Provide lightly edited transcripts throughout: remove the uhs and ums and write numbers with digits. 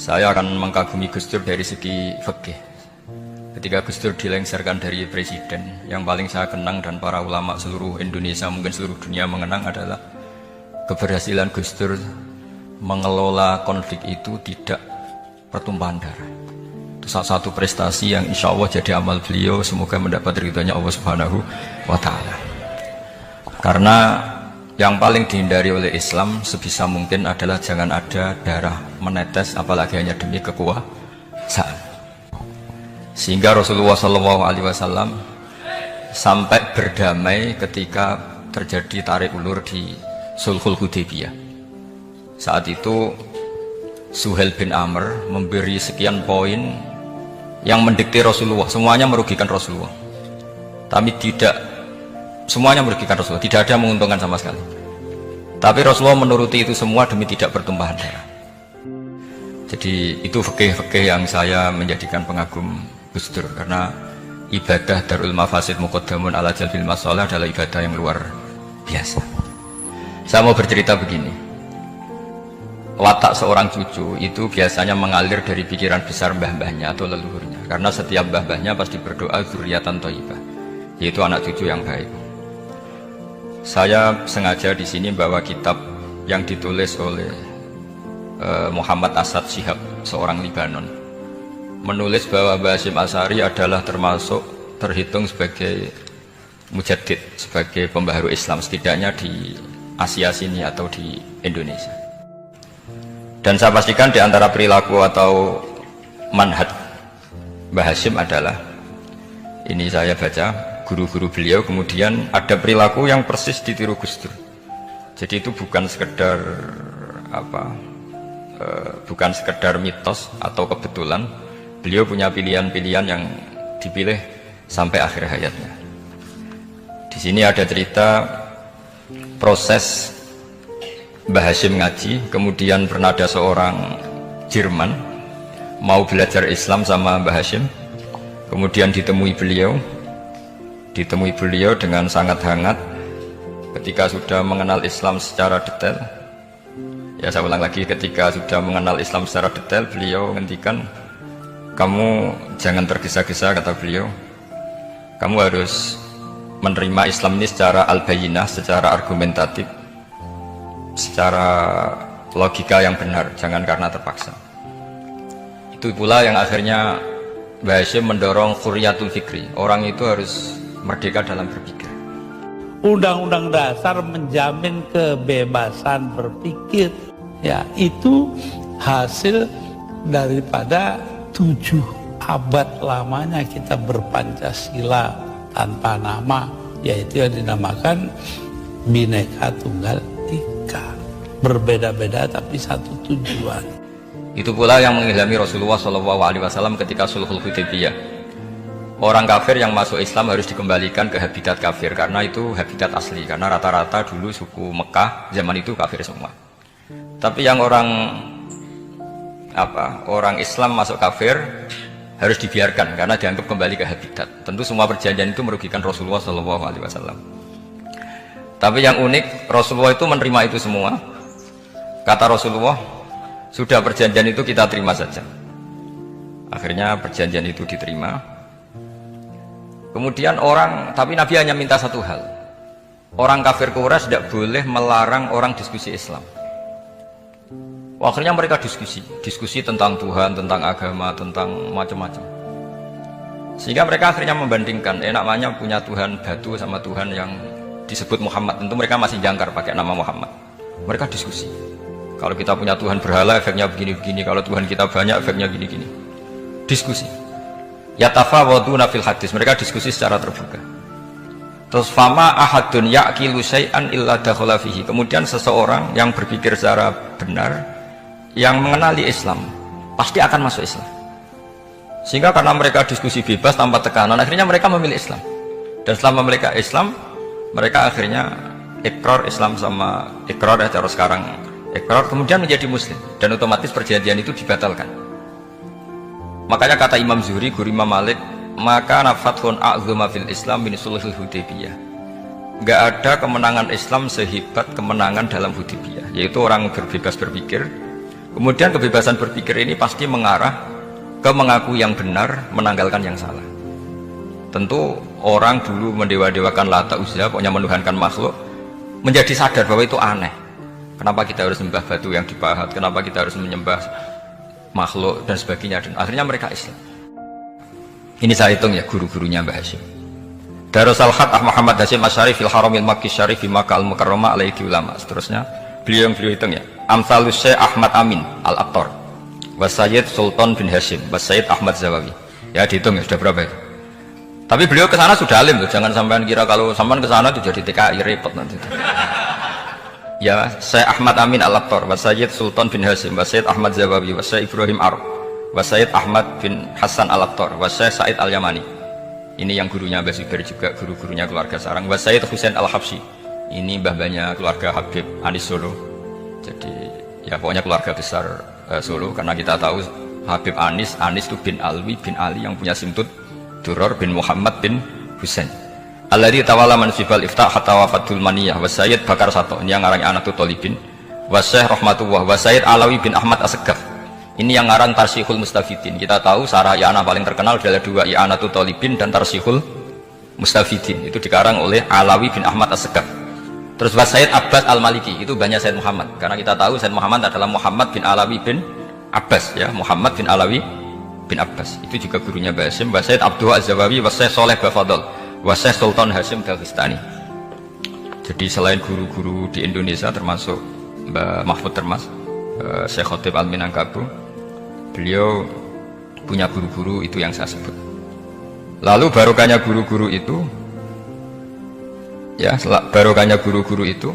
Saya akan mengkagumi Gus Dur dari segi fikih. Ketika Gus Dur dilengsarkan dari presiden, yang paling saya kenang dan para ulama seluruh Indonesia, mungkin seluruh dunia mengenang adalah keberhasilan Gus Dur mengelola konflik itu tidak pertumpahan darah. Itu salah satu prestasi yang insya Allah jadi amal beliau, semoga mendapat ridhonya Allah Subhanahu wa Ta'ala. Karena yang paling dihindari oleh Islam sebisa mungkin adalah jangan ada darah menetes, apalagi hanya demi kekuasaan. Sehingga Rasulullah SAW sampai berdamai ketika terjadi tarik ulur di Sulhul Hudaybiyah. Saat itu Suhail bin Amr memberi sekian poin yang mendikte Rasulullah, semuanya merugikan Rasulullah. Tapi semuanya merugikan Rasulullah, tidak ada yang menguntungkan sama sekali. Tapi Rasulullah menuruti itu semua demi tidak bertumpahan darah. Jadi itu fikih-fikih yang saya menjadikan pengagum Gus Dur, karena ibadah Darul Mafasid Muqaddamun ala Jalbil Masalah adalah ibadah yang luar biasa. Saya mau bercerita begini. Watak seorang cucu itu biasanya mengalir dari pikiran besar mbah-mbahnya atau leluhurnya, karena setiap mbah-mbahnya pasti berdoa dzurriatan thayyibah, yaitu anak cucu yang baik. Saya sengaja di sini bawa kitab yang ditulis oleh Muhammad Asad Shihab, seorang Libanon, menulis bahwa Mbah Hasyim Asy'ari adalah terhitung sebagai mujaddid, sebagai pembaharu Islam, setidaknya di Asia sini atau di Indonesia. Dan saya pastikan di antara perilaku atau manhaj Mbah Hasyim adalah, ini saya baca guru-guru beliau, kemudian ada perilaku yang persis ditiru Gus Dur. Jadi itu bukan sekedar bukan sekedar mitos atau kebetulan. Beliau punya pilihan-pilihan yang dipilih sampai akhir hayatnya. Di sini ada cerita proses Mbah Hasyim ngaji, kemudian pernah ada seorang Jerman mau belajar Islam sama Mbah Hasyim, kemudian ditemui beliau dengan sangat hangat. Ketika sudah mengenal Islam secara detail, ya saya ulang lagi, ketika sudah mengenal Islam secara detail, beliau ngendikan, kamu jangan tergesa-gesa, kata beliau, kamu harus menerima Islam ini secara al-bayyinah, secara argumentatif, secara logika yang benar, jangan karena terpaksa. Itu pula yang akhirnya Mbah Hasyim mendorong khurriyatul fikri, orang itu harus merdeka dalam berpikir. Undang-undang dasar menjamin kebebasan berpikir, ya itu hasil daripada 7 abad lamanya kita berpancasila tanpa nama, yaitu yang dinamakan Bhinneka Tunggal Ika, berbeda-beda tapi satu tujuan. Itu pula yang mengilhami Rasulullah SAW ketika Sulhul Hudaybiyah. Orang kafir yang masuk Islam harus dikembalikan ke habitat kafir, karena itu habitat asli, karena rata-rata dulu suku Mekah zaman itu kafir semua. Tapi yang orang Islam masuk kafir harus dibiarkan karena dianggap kembali ke habitat. Tentu semua perjanjian itu merugikan Rasulullah SAW. Tapi yang unik, Rasulullah itu menerima itu semua. Kata Rasulullah, sudah perjanjian itu kita terima saja. Akhirnya perjanjian itu diterima. Kemudian tapi Nabi hanya minta satu hal, orang kafir Quraisy tidak boleh melarang orang diskusi Islam. Akhirnya mereka diskusi tentang Tuhan, tentang agama, tentang macam-macam. Sehingga mereka akhirnya membandingkan, namanya punya Tuhan batu sama Tuhan yang disebut Muhammad. Tentu mereka masih jangkar pakai nama Muhammad. Mereka diskusi, kalau kita punya Tuhan berhala efeknya begini-begini, kalau Tuhan kita banyak efeknya gini-gini. Diskusi. Yatafawaduna fil hadis, mereka diskusi secara terbuka. Terus fama ahadun yaqilu syai'an illa dakhala fihi, kemudian seseorang yang berpikir secara benar, yang mengenali Islam, pasti akan masuk Islam. Sehingga karena mereka diskusi bebas tanpa tekanan, akhirnya mereka memilih Islam. Dan selama mereka Islam, mereka akhirnya ikrar Islam sama ikrar, cara sekarang ikrar, kemudian menjadi Muslim, dan otomatis perjanjian itu dibatalkan. Makanya kata Imam Zuhri, guru Imam Malik, maka nafathun a'zuma fil Islam min sulhul Hudaybiyah. Enggak ada kemenangan Islam sehebat kemenangan dalam Hudaybiyah, yaitu orang berbebas berpikir, Kemudian kebebasan berpikir ini pasti mengarah ke mengaku yang benar, menanggalkan yang salah. Tentu orang dulu mendewa-dewakan Lata Uzza, pokoknya menuhankan makhluk, menjadi sadar bahwa itu aneh. Kenapa kita harus menyembah batu yang dipahat, kenapa kita harus menyembah makhluk dan sebagainya, dan akhirnya mereka Islam. Ini saya hitung ya guru-gurunya Mbah Hasyim. Darus Al-Khat Muhammad Hasyim Asy'ari fil Haramil Makki Syarif fi Makkah Al-Mukarramah alaihi ulama. Seterusnya beliau hitung ya. Amsalus Syekh Ahmad Amin Al-Attar wa Sayyid Sultan bin Hasyim wa Sayyid Ahmad Zawawi. Ya dihitung ya sudah berapa itu. Tapi beliau ke sana sudah alim loh, jangan sampean kira kalau sampean ke sana itu jadi TKI repot nanti. Ya, Syekh Ahmad Amin Al-Attar, wa Sayyid Sultan bin Hasyim, wa Sayyid Ahmad Zawawi, wa Syekh Ibrahim Arab, wa Sayyid Ahmad bin Hasan Al-Attar, wa Syekh Said Al-Yamani. Ini yang gurunya Mbah Zubair juga, guru-gurunya keluarga sarang. Wa Sayyid Husain Al-Habsyi. Ini mbah-mbahnya keluarga Habib Anis Solo. Jadi ya pokoknya keluarga besar Solo, karena kita tahu Habib Anis itu bin Alwi bin Ali yang punya simtud Duror bin Muhammad bin Husain. Alladzi tawalla mansibal iftah hatta wafatul maniyah wa Sayyid Bakar Sato, ini yang ngarang Anatul Thalibin, wa Syekh Rahmatullah wa Sayyid Alawi bin Ahmad As-Segaf. Ini yang ngarang Tarsihul Mustafidin. Kita tahu sarah I'anah paling terkenal adalah dua, I'anatul Thalibin dan Tarsihul Mustafidin. Itu dikarang oleh Alawi bin Ahmad As-Segaf. Terus wa Sayyid Abbas Al-Maliki, itu banyak Sayyid Muhammad. Karena kita tahu Sayyid Muhammad adalah Muhammad bin Alawi bin Abbas ya, Muhammad bin Alawi bin Abbas. Itu juga gurunya Mbah Hasyim, wa Sayyid Abdul Az-Zawawi, wa Syekh Saleh Bafadol, wa Syekh Sultan Hasyim Daghestani. Jadi selain guru-guru di Indonesia termasuk Mbah Mahfud Termas, Syekh Khotib Al-Minangkabau, beliau punya guru-guru itu yang saya sebut. Lalu barokahnya guru-guru itu ya, barokahnya guru-guru itu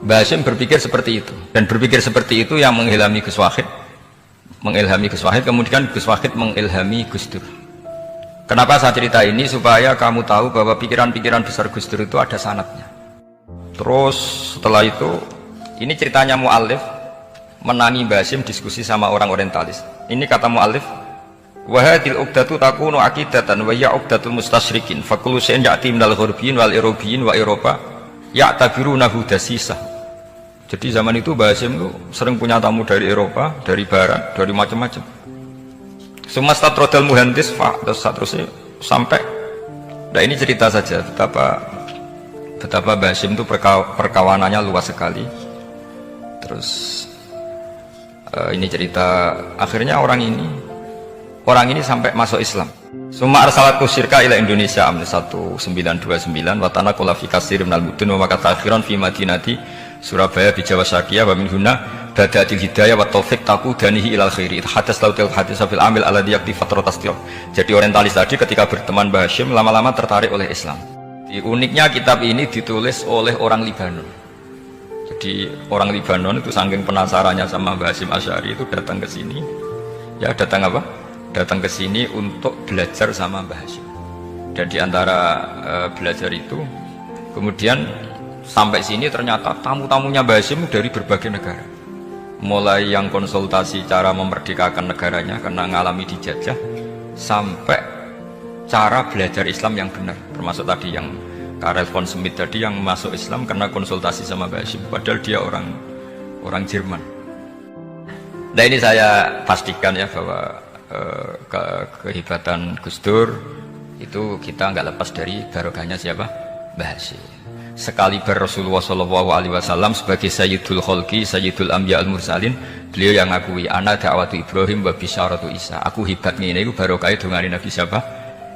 Mbah Hasyim berpikir seperti itu, dan berpikir seperti itu yang mengilhami Gus Wahid, kemudian Gus Wahid mengilhami Gus Dur. Kenapa saya cerita ini? Supaya kamu tahu bahwa pikiran-pikiran besar Gus Dur itu ada sanadnya. Terus setelah itu, ini ceritanya mu'allif menangi Mbah Hasyim diskusi sama orang orientalis. Ini kata mu'allif, wa hadhil uqdatu takunu aqidatan wa hiya uqdatul mustasyrikin fa kullu shay'in ya'ti minal ghurbiyin wal irobiyyin wa Eropa ya'tabirunahu dasisah. Jadi zaman itu Mbah Hasyim itu sering punya tamu dari Eropa, dari Barat, dari macam-macam. Semesta trodal muhandis, terusnya sampai. Nah ini cerita saja betapa Mbah Hasyim itu perkawanannya luas sekali. Terus ini cerita akhirnya orang ini sampai masuk Islam. Summa arsalatu syirka ila Indonesia amil 1929 wa tanaqala fi katsir minal mudun wa makata akhiran fi madinati Surabaya bi Jawa Syakiyah wa min huna bada'atil hidayah wa taufiq taqudanihi ilal khairi hadas lautil hadis fil amil alladhi yakti fatratas tiyak. Jadi orientalis tadi ketika berteman Mbah Hasyim lama-lama tertarik oleh Islam. Di uniknya kitab ini ditulis oleh orang Libanon. Jadi orang Libanon itu saking penasarannya sama Mbah Hasyim Asy'ari itu datang ke sini. Ya datang apa? Datang ke sini untuk belajar sama Mbah Hasyim. Dan di antara belajar itu kemudian sampai sini ternyata tamu-tamunya Mbah Hasyim dari berbagai negara. Mulai yang konsultasi cara memerdekakan negaranya karena ngalami dijajah, sampai cara belajar Islam yang benar. Termasuk tadi yang Karel von Schmidt tadi yang masuk Islam karena konsultasi sama Mbah Hasyim, padahal dia orang Jerman. Nah ini saya pastikan ya bahwa kehebatan Gus Dur itu kita nggak lepas dari barokahnya siapa? Mbah Hasyim. Sekali Rasulullah SAW sebagai Sayyidul Khalqi, Sayyidul Anbiya al-Mursalin, beliau yang ngakui ana da'watu Ibrahim wa bisyaratu Isa. Aku hebat ini itu barokah dongane Nabi siapa?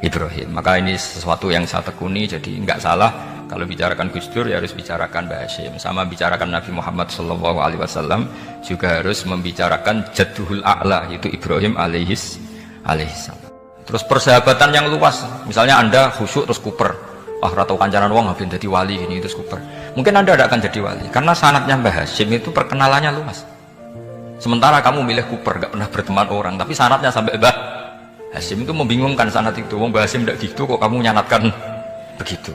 Ibrahim. Maka ini sesuatu yang saya tekuni, jadi nggak salah kalau bicarakan Gus Dur ya harus bicarakan Mbah Hasyim. Sama bicarakan Nabi Muhammad SAW juga harus membicarakan Jadduhul A'la, yaitu Ibrahim alaihissalam. Terus persahabatan yang luas, misalnya Anda khusyuk terus kuper. Ratau kancanan wong habis jadi wali ini terus kuper. Mungkin Anda tidak akan jadi wali karena sanadnya Mbah Hasyim itu perkenalannya luas. Sementara kamu milih kuper, gak pernah berteman orang, tapi sanadnya sampai Mbah Hasyim itu membingungkan sanad itu. Mbah Hasyim tidak gitu kok kamu nyanatkan begitu.